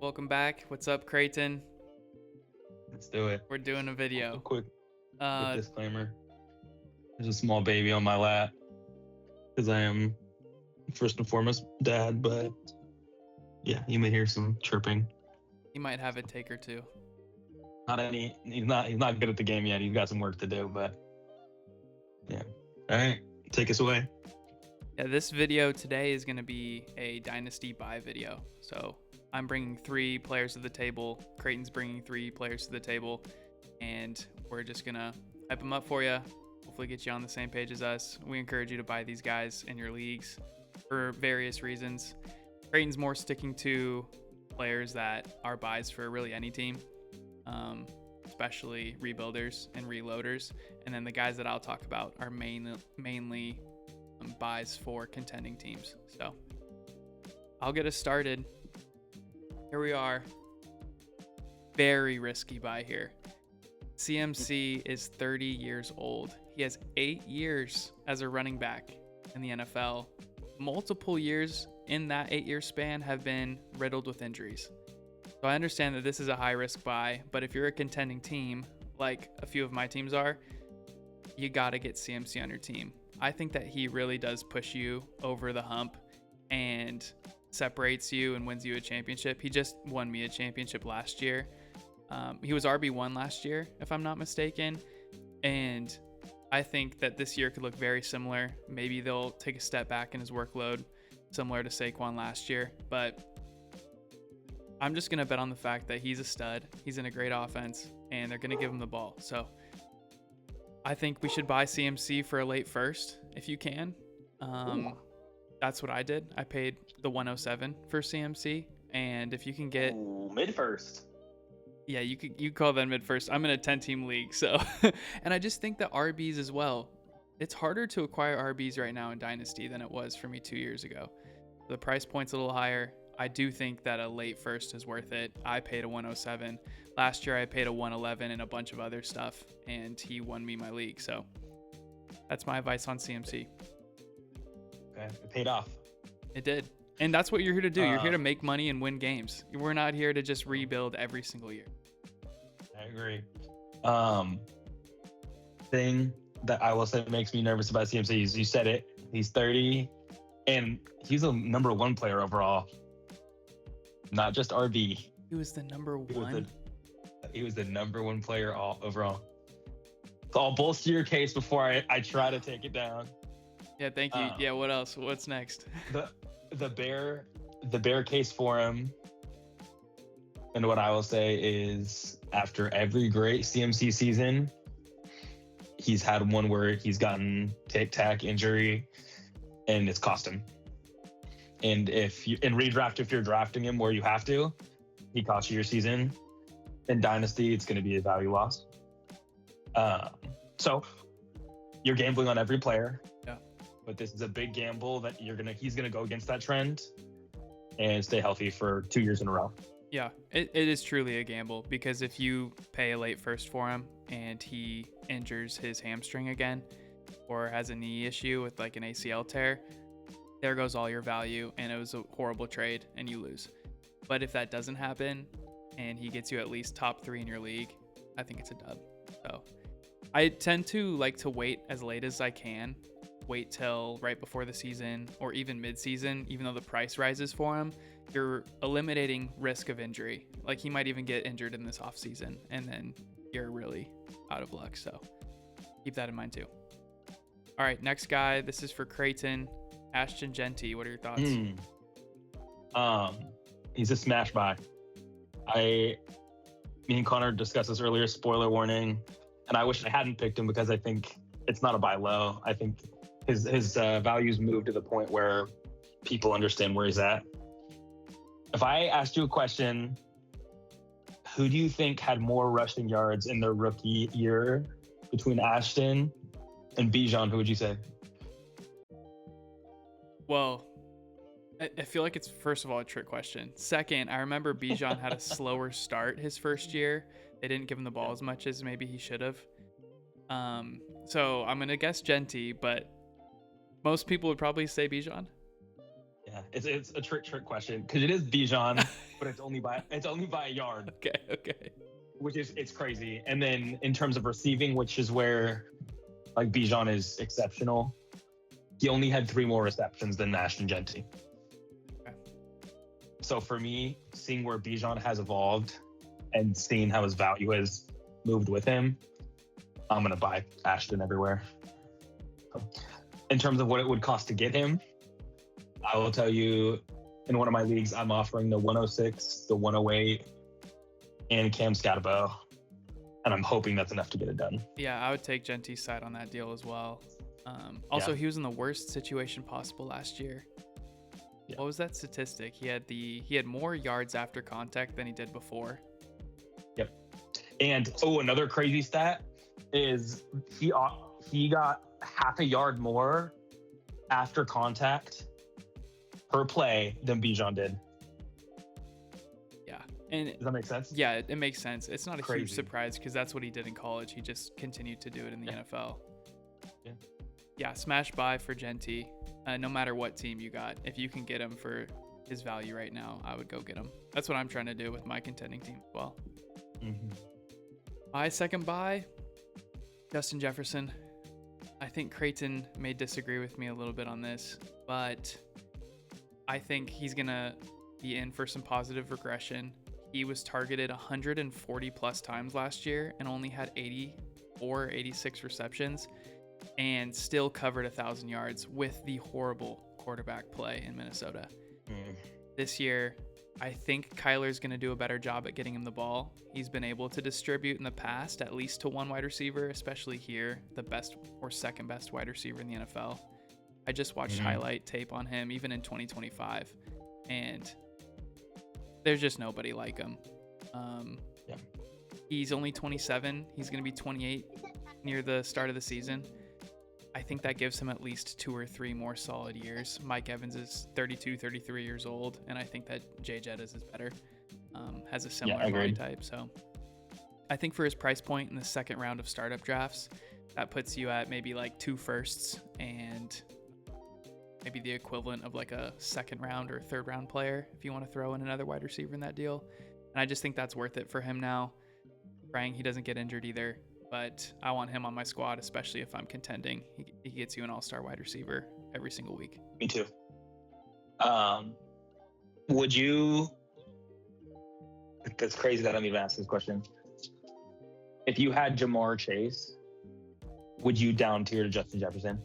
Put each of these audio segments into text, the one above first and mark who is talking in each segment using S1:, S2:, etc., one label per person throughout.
S1: Welcome back. What's up, Creighton?
S2: Let's do it.
S1: We're doing a
S2: A
S1: video.
S2: quick
S1: Uh,
S2: disclaimer. There's a small baby on my lap because I am first and foremost dad, but yeah, you may hear some chirping.
S1: he might have a take or two.
S2: He's not good at the game yet. He's got some work to do, but yeah. All right, take us away.
S1: Yeah, this video today is going to be a Dynasty buy video. So I'm bringing 3 players to the table. Creighton's bringing 3 players to the table, and we're just going to hype them up for you. Hopefully get you on the same page as us. We encourage you to buy these guys in your leagues for various reasons. Creighton's more sticking to players that are buys for really any team, especially rebuilders and reloaders. And then the guys that I'll talk about are mainly buys for contending teams. So I'll get us started. Here we are. Very risky buy here. CMC is 30 years old. He has 8 years as a running back in the NFL. Multiple years in that 8-year span have been riddled with injuries. So I understand that this is a high risk buy, but if you're a contending team, like a few of my teams are, you got to get CMC on your team. I think that he really does push you over the hump and separates you and wins you a championship. He just won me a championship last year. He was RB1 last year, if I'm not mistaken. And I think that this year could look very similar. Maybe they'll take a step back in his workload, similar to Saquon last year. But I'm just going to bet on the fact that he's a stud. He's in a great offense, and they're going to give him the ball. So I think we should buy CMC for a late first if you can. That's what I did. I paid the 107 for CMC, and if you can get
S2: Mid first.
S1: yeah, you call that mid first. I'm in a 10-team league, so and I just think that RBs as well. It's harder to acquire RBs right now in Dynasty than it was for me 2 years ago. The price point's a little higher. I do think that a late first is worth it. I paid a 107. Last year I paid a 111 and a bunch of other stuff, and he won me my league. So that's my advice on CMC.
S2: Okay, it paid off.
S1: It did. And that's what you're here to do. You're here to make money and win games. We're not here to just rebuild every single year.
S2: I agree. Thing that I will say makes me nervous about CMC is you said it. He's 30, and he's a number 1 player overall, not just RB.
S1: He was the number 1.
S2: He was the number 1 player overall. So I'll bolster your case before I try to take it down.
S1: Yeah, thank you. Yeah, what else? What's next?
S2: The bear case for him, and what I will say is after every great CMC season, he's had one where he's gotten tic-tac injury and it's cost him. And if you in redraft, if you're drafting him where you have to, he costs you your season. In Dynasty, it's going to be a value loss. So you're gambling on every player.
S1: Yeah.
S2: But this is a big gamble that he's gonna go against that trend and stay healthy for 2 years in a row.
S1: Yeah, it is truly a gamble, because if you pay a late first for him and he injures his hamstring again or has a knee issue with like an ACL tear, there goes all your value, and it was a horrible trade and you lose. But if that doesn't happen and he gets you at least top 3 in your league, I think it's a dub. So I tend to like to wait as late as I can. Wait till right before the season or even mid-season. Even though the price rises for him, you're eliminating risk of injury. Like, he might even get injured in this off season, and then you're really out of luck. So keep that in mind too. All right, next guy. This is for Creighton. Ashton Genty. What are your thoughts?
S2: He's a smash buy. Me and Connor discussed this earlier. Spoiler warning. And I wish I hadn't picked him because I think it's not a buy low. I think his values moved to the point where people understand where he's at. If I asked you a question, who do you think had more rushing yards in their rookie year between Ashton and Bijan? Who would you say?
S1: Well, I feel like it's, first of all, a trick question. Second, I remember Bijan had a slower start his first year. They didn't give him the ball as much as maybe he should have. So I'm going to guess Genty, but most people would probably say Bijan.
S2: Yeah, Yeah, it's a trick question because it is Bijan, but it's only by a yard,
S1: Okay.
S2: which is it's crazy. And then in terms of receiving, which is where like Bijan is exceptional, he only had 3 more receptions than Nash and Genty.
S1: Okay.
S2: So for me, seeing where Bijan has evolved and seeing how his value has moved with him, I'm gonna buy Ashton everywhere. In terms of what it would cost to get him, I will tell you, in one of my leagues, I'm offering the 106, the 108, and Cam Scatterbo, and I'm hoping that's enough to get it done.
S1: Yeah, I would take Genty's side on that deal as well. Also,
S2: Yeah.
S1: he was in the worst situation possible last year.
S2: Yeah.
S1: What was that statistic? He had more yards after contact than he did before.
S2: Yep. And another crazy stat is he got half a yard more after contact per play than Bijan did.
S1: Yeah. And
S2: Does that make sense?
S1: yeah, it makes sense. It's not a huge
S2: Crazy.
S1: surprise because that's what he did in college. He just continued to do it in the NFL.
S2: Yeah.
S1: Yeah, smash buy for Genty. No matter what team you got, if you can get him for his value right now, I would go get him. That's what I'm trying to do with my contending team as well.
S2: Mm-hmm.
S1: My second buy, Justin Jefferson. I think Creighton may disagree with me a little bit on this, but I think he's going to be in for some positive regression. He was targeted 140 plus times last year and only had 80 or 86 receptions and still covered 1,000 yards with the horrible quarterback play in Minnesota. This year, I think Kyler's going to do a better job at getting him the ball. He's been able to distribute in the past, at least to one wide receiver, especially here, the best or second best wide receiver in the NFL. I just watched highlight tape on him, even in 2025, and there's just nobody like him. He's only 27. He's going to be 28 near the start of the season. I think that gives him at least 2 or 3 more solid years. Mike Evans is 32, 33 years old, and I think that Jay Jettis is better. Has a similar body type. So I think for his price point in the second round of startup drafts, that puts you at maybe like 2 firsts and maybe the equivalent of like a second round or third round player if you want to throw in another wide receiver in that deal. And I just think that's worth it for him now. Praying he doesn't get injured either. But I want him on my squad, especially if I'm contending. He gets you an all-star wide receiver every single week.
S2: Me too. Would you? That's crazy that I'm even asking this question. If you had Jamar Chase, would you down tier to Justin Jefferson?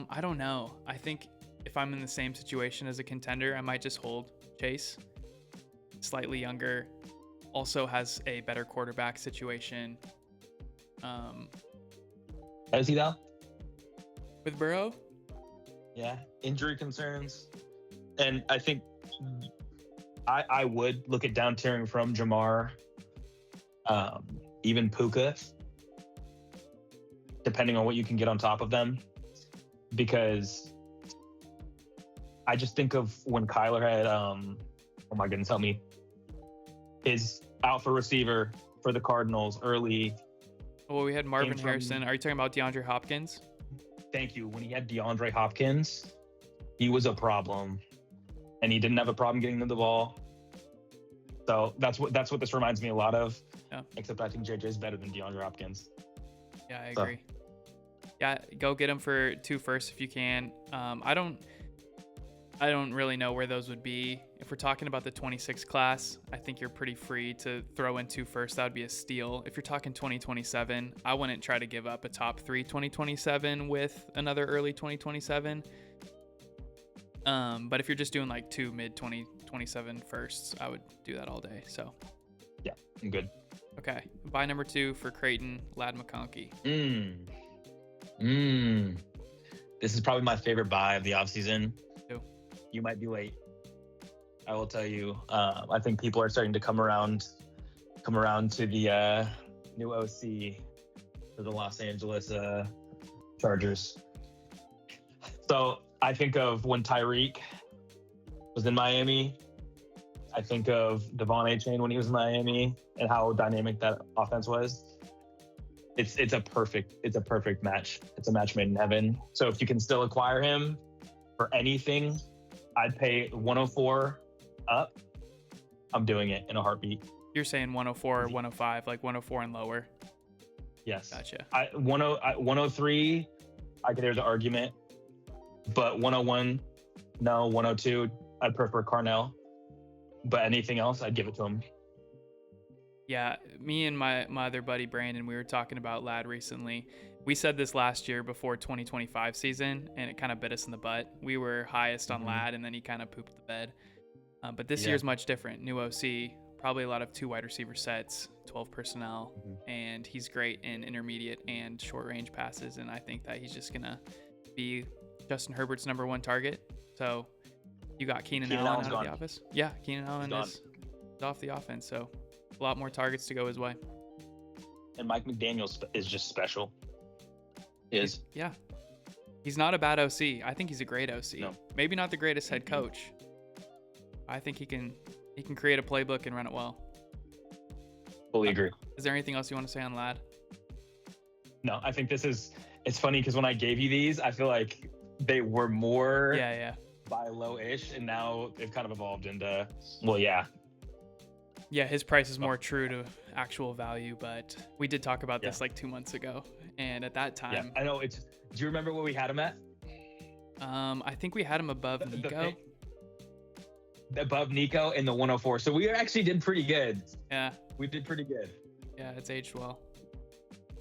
S1: I don't know. I think if I'm in the same situation as a contender, I might just hold Chase. Slightly younger. Also has a better quarterback situation.
S2: Is he though?
S1: With Burrow?
S2: Yeah. Injury concerns. And I think I would look at down tiering from Jamar, even Puka, depending on what you can get on top of them. Because I just think of when Kyler had, oh my goodness, help me, is out for receiver for the Cardinals early.
S1: Well, we had Marvin Harrison. Are you talking about DeAndre Hopkins?
S2: Thank you. When he had DeAndre Hopkins, he was a problem, and he didn't have a problem getting them the ball. So that's what this reminds me a lot of.
S1: Yeah.
S2: Except I think JJ is better than DeAndre Hopkins.
S1: Yeah, I agree. Yeah, go get him for 2 firsts if you can. I don't really know where those would be. If we're talking about the 26 class, I think you're pretty free to throw in 2 firsts. That would be a steal. If you're talking 2027, I wouldn't try to give up a top 3 2027 with another early 2027. But if you're just doing like 2 mid 2027 firsts, I would do that all day. So
S2: yeah, I'm good.
S1: Okay, buy number 2 for Creighton, Lad McConkey.
S2: This is probably my favorite buy of the offseason.
S1: Who?
S2: You might be late. I will tell you. I think people are starting to come around to the new OC for the Los Angeles Chargers. So I think of when Tyreek was in Miami. I think of Devon A-Chain when he was in Miami and how dynamic that offense was. it's a perfect match. It's a match made in heaven. So if you can still acquire him for anything, I'd pay 104 up. I'm doing it in a heartbeat.
S1: You're saying 104 or 105, like 104 and lower.
S2: Yes.
S1: Gotcha.
S2: 103, there's an argument, but 101, no. 102, I'd prefer Carnell. But anything else, I'd give it to him.
S1: Yeah, me and my other buddy Brandon, we were talking about Lad recently. We said this last year before 2025 season, and it kind of bit us in the butt. We were highest on Lad, and then he kind of pooped the bed. But this year's much different. New OC, probably a lot of 2 wide receiver sets, 12 personnel, and he's great in intermediate and short range passes. And I think that he's just gonna be Justin Herbert's number 1 target. So you got Keenan Allen out of the office. Yeah, Keenan Allen is off the offense. So a lot more targets to go his way.
S2: And Mike McDaniel is just special.
S1: Yeah. He's not a bad OC. I think he's a great OC. No. Maybe not the greatest head coach. I think he can create a playbook and run it well.
S2: Fully agree.
S1: Is there anything else you want to say on Lad?
S2: No, I think it's funny because when I gave you these, I feel like they were more buy low-ish, and now they've kind of evolved into,
S1: Yeah, his price is more true to actual value, but we did talk about this like 2 months ago. And at that time...
S2: Yeah, I know. Do you remember where we had him at?
S1: I think we had him above Nico.
S2: Above Nico in the 104. So we actually did pretty good.
S1: Yeah.
S2: We did pretty good.
S1: Yeah, it's aged well.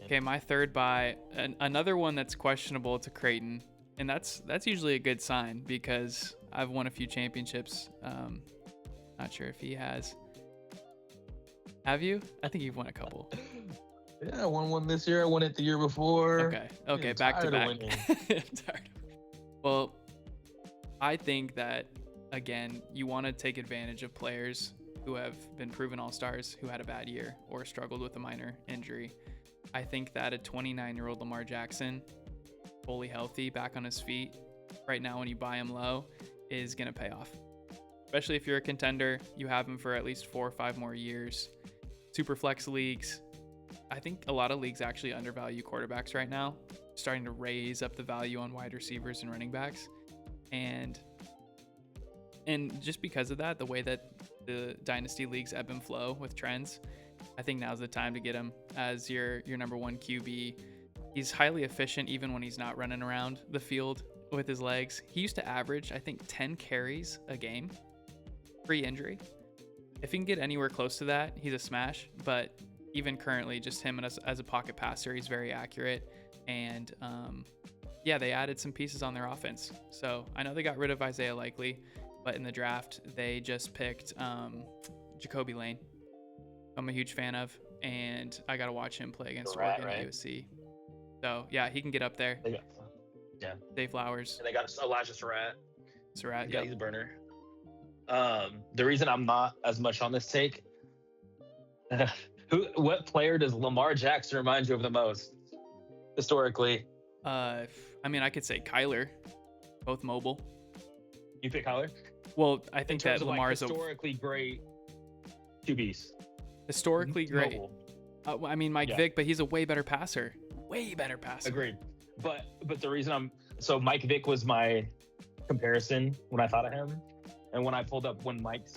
S1: Okay, my third buy, another one that's questionable to Creighton. And that's usually a good sign because I've won a few championships. Not sure if he has. Have you? I think you've won a couple.
S2: Yeah, I won one this year. I won it the year before.
S1: Okay, back to back. Well, I think that, again, you want to take advantage of players who have been proven all-stars who had a bad year or struggled with a minor injury. I think that a 29-year-old Lamar Jackson, fully healthy, back on his feet, right now when you buy him low, is going to pay off. Especially if you're a contender, you have him for at least 4 or 5 more years. Super flex leagues. I think a lot of leagues actually undervalue quarterbacks right now, starting to raise up the value on wide receivers and running backs. And just because of that, the way that the Dynasty leagues ebb and flow with trends, I think now's the time to get him as your number 1 QB. He's highly efficient even when he's not running around the field with his legs. He used to average, I think, 10 carries a game pre-injury. If he can get anywhere close to that, he's a smash. But even currently, just him as a pocket passer, he's very accurate. And they added some pieces on their offense. So I know they got rid of Isaiah Likely, but in the draft, they just picked Jacoby Lane. I'm a huge fan of, and I got to watch him play against Oregon at USC. So, yeah, he can get up there. Dave Flowers.
S2: And they got Elijah Surratt.
S1: Yeah,
S2: he's a burner. The reason I'm not as much on this take, what player does Lamar Jackson remind you of the most historically?
S1: I could say Kyler, both mobile.
S2: You pick Kyler?
S1: Well, I think that Lamar is
S2: historically great QBs.
S1: Historically great.
S2: Mobile.
S1: Mike Vick, but he's a way better passer. Way better passer.
S2: Agreed. But the reason Mike Vick was my comparison when I thought of him, and when I pulled up when Mike's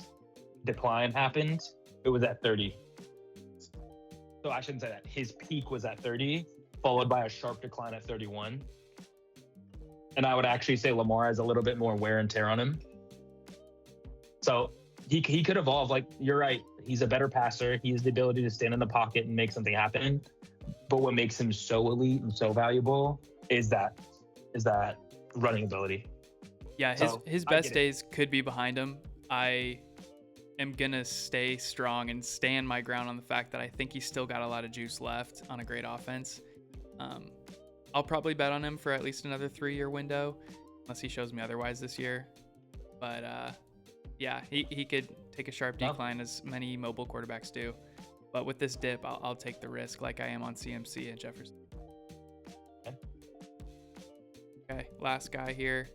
S2: decline happened, it was at 30. So I shouldn't say that. His peak was at 30, followed by a sharp decline at 31. And I would actually say Lamar has a little bit more wear and tear on him. So he could evolve. Like, you're right. He's a better passer. He has the ability to stand in the pocket and make something happen. But what makes him so elite and so valuable is that running ability.
S1: Yeah, his best days could be behind him. I am going to stay strong and stand my ground on the fact that I think he's still got a lot of juice left on a great offense. I'll probably bet on him for at least another 3-year window, unless he shows me otherwise this year. But he could take a sharp decline as many mobile quarterbacks do. But with this dip, I'll take the risk like I am on CMC and Jefferson. Okay, last guy here.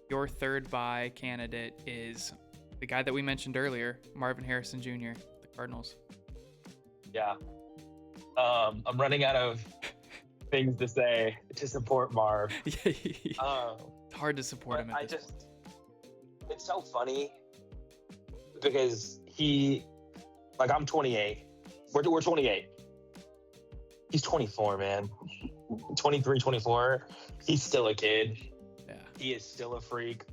S1: Your third buy candidate is the guy that we mentioned earlier, Marvin Harrison Jr., the Cardinals.
S2: Yeah. I'm running out of things to say to support Marv.
S1: It's hard to support him at this point.
S2: It's so funny because I'm 28. We're 28. He's 24, man. 23, 24. He's still a kid.
S1: Yeah.
S2: He is still a freak.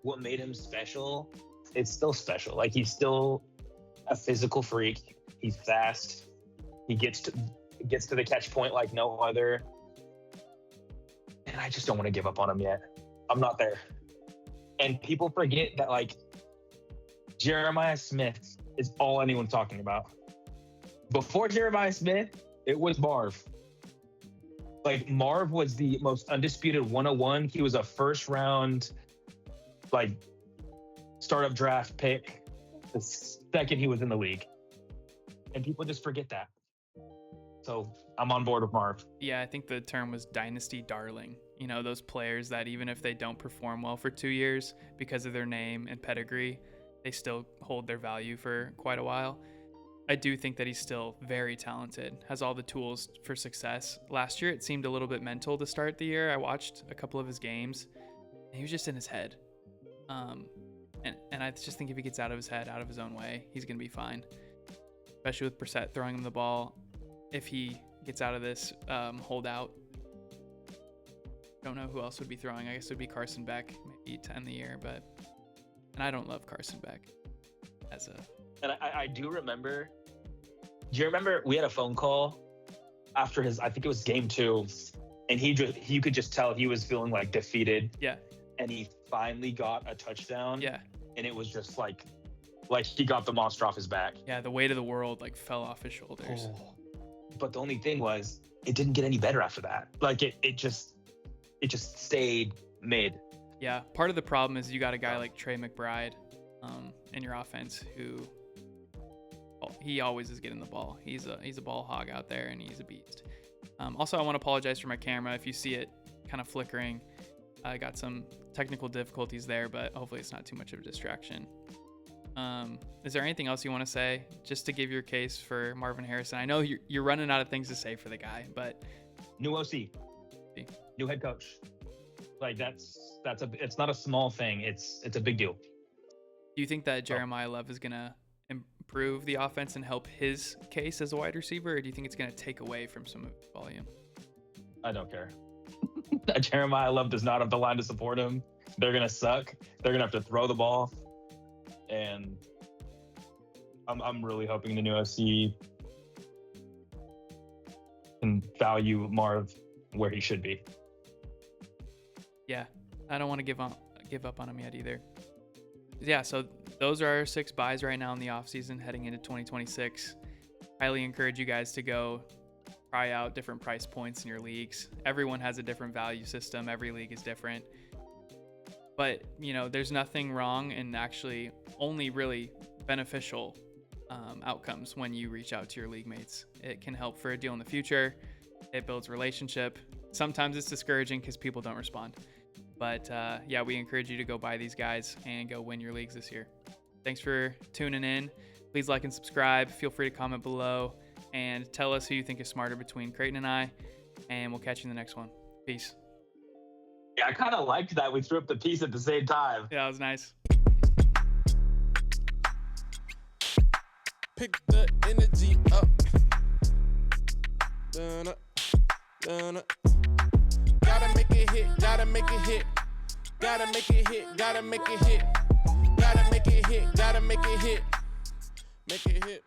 S2: What made him special? It's still special. Like, he's still a physical freak. He's fast. He gets to the catch point like no other. And I just don't want to give up on him yet. I'm not there. And people forget that, like, Jeremiah Smith is all anyone's talking about. Before Jeremiah Smith, it was Marv. Like, Marv was the most undisputed 101. He was a first round, like, startup draft pick the second he was in the league. And people just forget that. So I'm on board with Marv.
S1: Yeah, I think the term was Dynasty darling. You know, those players that even if they don't perform well for 2 years because of their name and pedigree, they still hold their value for quite a while. I do think that he's still very talented, has all the tools for success. Last year, it seemed a little bit mental to start the year. I watched a couple of his games, and he was just in his head. And I just think if he gets out of his head, out of his own way, he's going to be fine, especially with Brissett throwing him the ball. If he gets out of this holdout, don't know who else would be throwing. I guess it would be Carson Beck, maybe to end the year, and I don't love Carson Beck as a...
S2: And I do remember. Do you remember we had a phone call after I think it was game 2, and you could just tell he was feeling like defeated.
S1: Yeah.
S2: And he finally got a touchdown.
S1: Yeah.
S2: And it was just like he got the monster off his back.
S1: Yeah, the weight of the world like fell off his shoulders.
S2: Oh. But the only thing was, it didn't get any better after that. Like it just stayed mid.
S1: Yeah, part of the problem is you got a guy like Trey McBride in your offense who he always is getting the ball. He's a ball hog out there, and he's a beast. Also, I want to apologize for my camera if you see it kind of flickering. I got some technical difficulties there, but hopefully it's not too much of a distraction. Is there anything else you want to say just to give your case for Marvin Harrison? I know you're running out of things to say for the guy, but
S2: new OC, new head coach. Like it's not a small thing. It's a big deal.
S1: Do you think that Jeremiah Love is gonna improve the offense and help his case as a wide receiver, or do you think it's gonna take away from some of his volume?
S2: I don't care. Jeremiah Love does not have the line to support him. They're gonna suck. They're gonna have to throw the ball, and I'm really hoping the new OC can value Marv where he should be.
S1: Yeah, I don't want to give up on him yet either. Yeah, so those are our 6 buys right now in the offseason heading into 2026. Highly encourage you guys to go try out different price points in your leagues. Everyone has a different value system. Every league is different. But, you know, there's nothing wrong and actually only really beneficial outcomes when you reach out to your league mates. It can help for a deal in the future. It builds relationship. Sometimes it's discouraging because people don't respond. But yeah, we encourage you to go buy these guys and go win your leagues this year. Thanks for tuning in. Please like and subscribe. Feel free to comment below and tell us who you think is smarter between Creighton and I. And we'll catch you in the next one. Peace.
S2: Yeah, I kind of liked that we threw up the piece at the same time.
S1: Yeah, that was nice.
S3: Pick the energy up. Dun up, dun up. Gotta make it hit, gotta make it hit. Gotta make it hit, gotta make it hit. Gotta make it hit, gotta make it hit. Make it hit.